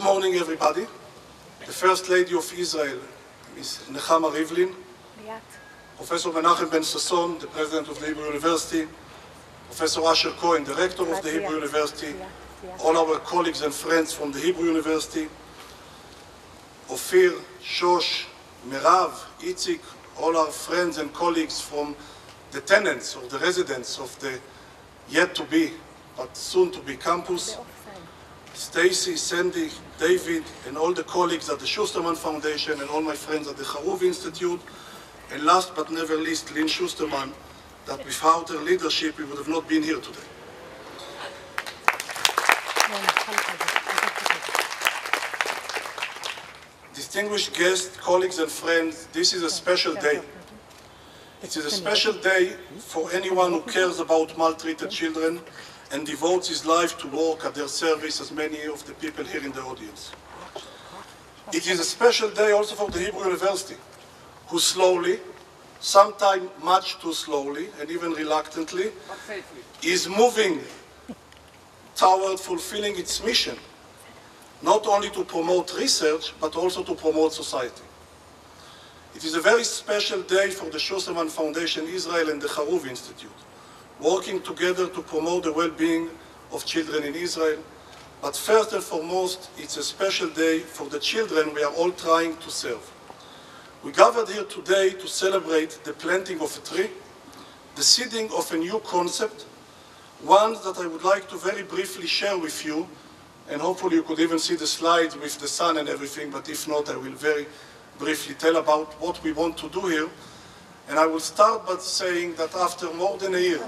morning, everybody. The First Lady of Israel, Ms. Nechama Rivlin, Professor Menachem Ben Sasson, the President of the Hebrew University, Professor Asher Cohen, the Rector of the Hebrew University, all our colleagues and friends from the Hebrew University, Ophir, Shosh, Merav, Itzik, all our friends and colleagues from the tenants or the residents of the yet-to-be, but soon-to-be campus, Stacy, Sandy, David, and all the colleagues at the Schusterman Foundation and all my friends at the Xarov Institute, and last but never least, Lynn Schusterman, that without her leadership we would have not been here today. Distinguished guests, colleagues and friends, this is a special day. It is a special day for anyone who cares about maltreated children and devotes his life to work at their service, as many of the people here in the audience. It is a special day also for the Hebrew University, who slowly, sometimes much too slowly and even reluctantly, is moving toward fulfilling its mission, not only to promote research, but also to promote society. It is a very special day for the Schusterman Foundation Israel and the Xarov Institute, working together to promote the well-being of children in Israel. But first and foremost, it's a special day for the children we are all trying to serve. We gathered here today to celebrate the planting of a tree, the seeding of a new concept, one that I would like to very briefly share with you, and hopefully you could even see the slides with the sun and everything, but if not, I will very briefly tell about what we want to do here. And I will start by saying that after more than a year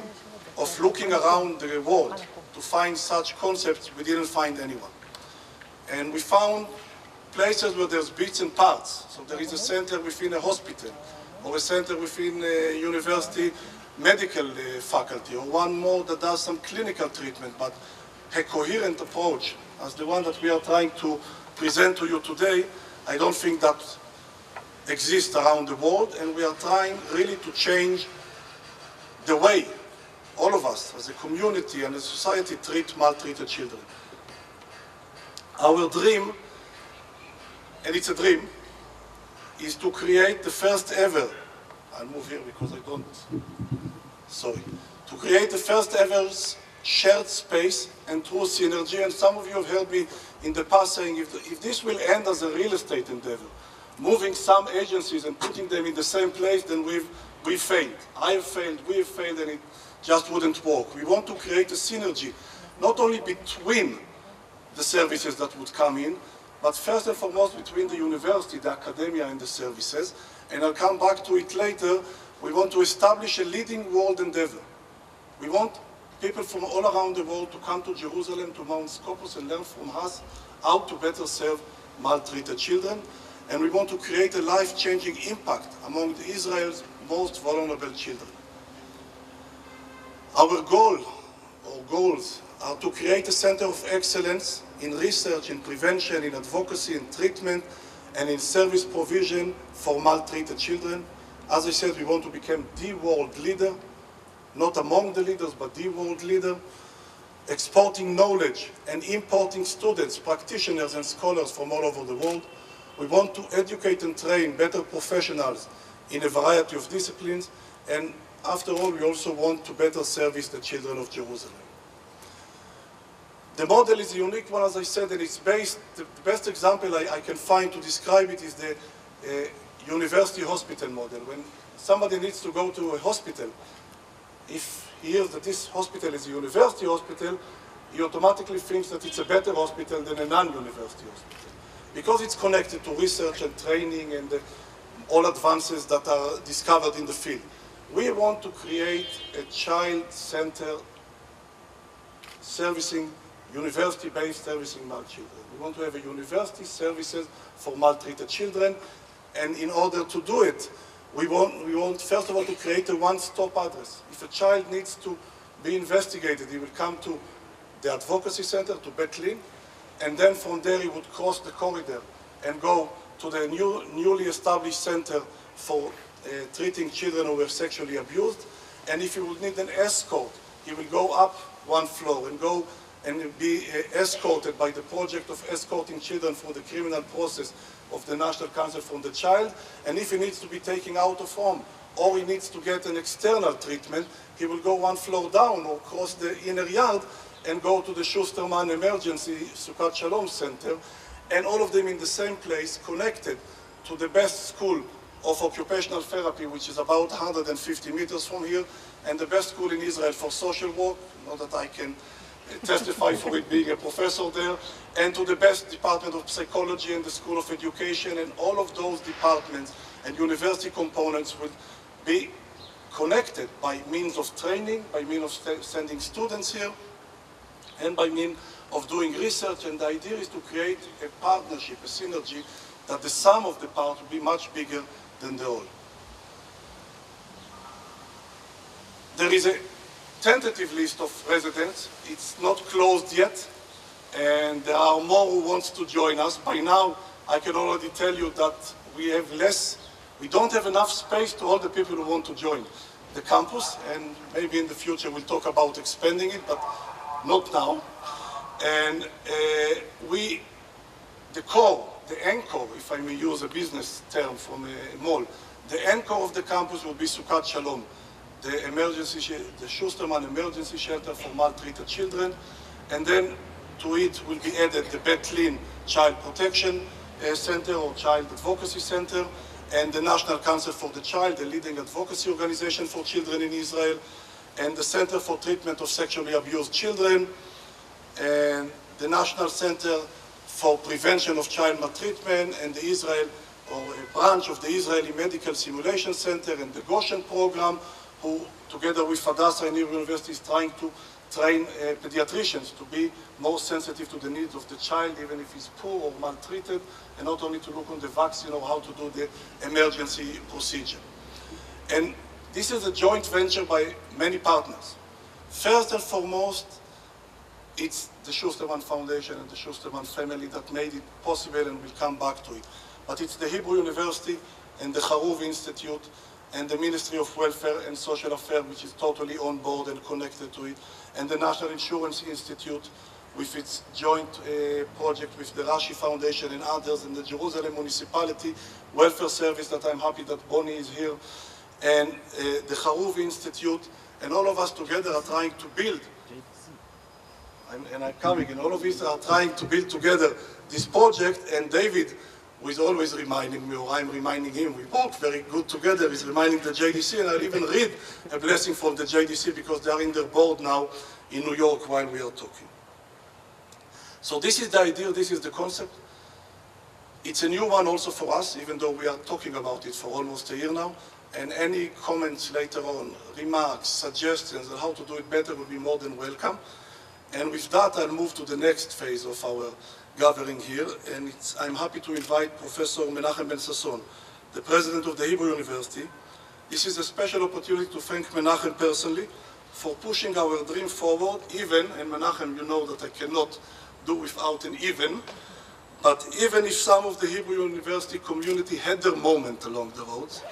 of looking around the world to find such concepts, we didn't find anyone. And we found places where there's bits and parts. So there is a center within a hospital, or a center within a university medical faculty, or one more that does some clinical treatment, but a coherent approach, as the one that we are trying to present to you today, I don't think that exists around the world, and we are trying really to change the way all of us as a community and a society treat maltreated children. Our dream, and it's a dream, is to create the first ever, I'll move here because I don't, sorry, to create the first ever shared space and true synergy. And some of you have heard me in the past saying if this will end as a real estate endeavor, moving some agencies and putting them in the same place, then we've failed. I have failed, we have failed, and it just wouldn't work. We want to create a synergy, not only between the services that would come in, but first and foremost between the university, the academia, and the services. And I'll come back to it later. We want to establish a leading world endeavor. We want people from all around the world to come to Jerusalem, to Mount Scopus, and learn from us how to better serve maltreated children. And we want to create a life-changing impact among Israel's most vulnerable children. Our goal, or goals, are to create a center of excellence in research, in prevention, in advocacy, in treatment, and in service provision for maltreated children. As I said, we want to become the world leader, not among the leaders, but the world leader, exporting knowledge and importing students, practitioners, and scholars from all over the world. We want to educate and train better professionals in a variety of disciplines, and after all, we also want to better service the children of Jerusalem. The model is a unique one, as I said, and it's based, the best example I can find to describe it is the university hospital model. When somebody needs to go to a hospital, if he hears that this hospital is a university hospital, he automatically thinks that it's a better hospital than a non-university hospital, because it's connected to research and training and all advances that are discovered in the field. We want to create a child-centered servicing, university-based servicing malchildren. We want to have a university services for maltreated children, and in order to do it, we want first of all to create a one-stop address. If a child needs to be investigated, he will come to the advocacy center, to Bet Lin, and then from there he would cross the corridor and go to the newly established center for treating children who were sexually abused. And if he would need an escort, he will go up one floor and go and be escorted by the project of escorting children through the criminal process of the National Council for the Child. And if he needs to be taken out of home or he needs to get an external treatment, he will go one floor down or cross the inner yard and go to the Schusterman Emergency Sukkot Shalom Center, and all of them in the same place, connected to the best school of occupational therapy, which is about 150 meters from here, and the best school in Israel for social work, not that I can testify for it being a professor there, and to the best department of psychology and the School of Education, and all of those departments and university components will be connected by means of training, by means of sending students here, and by means of doing research. And the idea is to create a partnership, a synergy, that the sum of the parts will be much bigger than the whole. There is a tentative list of residents. It's not closed yet, and there are more who want to join us. By now, I can already tell you that we don't have enough space to all the people who want to join the campus, and maybe in the future we'll talk about expanding it, but not now. And the core, the anchor, if I may use a business term from a mall, the anchor of the campus will be Sukkot Shalom, the Schusterman Emergency Shelter for maltreated children, and then to it will be added the Bet Lin Child Protection Center or Child Advocacy Center, and the National Council for the Child, the leading advocacy organization for children in Israel, and the Center for Treatment of Sexually Abused Children, and the National Center for Prevention of Child Maltreatment, and the Israel, or a branch of the Israeli Medical Simulation Center, and the Goshen program, who together with Hadassah and Hebrew University is trying to train pediatricians to be more sensitive to the needs of the child, even if he's poor or maltreated, and not only to look on the vaccine or how to do the emergency procedure. And this is a joint venture by many partners. First and foremost, it's the Schusterman Foundation and the Schusterman family that made it possible, and we'll come back to it. But it's the Hebrew University and the Xarov Institute and the Ministry of Welfare and Social Affairs, which is totally on board and connected to it, and the National Insurance Institute with its joint project with the Rashi Foundation and others, and the Jerusalem Municipality Welfare Service that I'm happy that Bonnie is here, and the Xarov Institute, and all of us together are trying to build, and I'm coming, and all of us are trying to build together this project. And David, who is always reminding me, or I'm reminding him, we work very good together, is reminding the JDC, and I'll even read a blessing from the JDC because they are in their board now in New York while we are talking. So this is the idea, this is the concept. It's a new one also for us, even though we are talking about it for almost a year now. And any comments later on, remarks, suggestions on how to do it better will be more than welcome. And with that, I'll move to the next phase of our gathering here. And I'm happy to invite Professor Menachem Ben Sasson, the president of the Hebrew University. This is a special opportunity to thank Menachem personally for pushing our dream forward, even, and Menachem, you know that I cannot do without an even, but even if some of the Hebrew University community had their moment along the roads,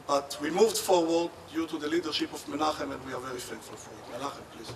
but we moved forward due to the leadership of Menachem, and we are very thankful for it. Menachem, please.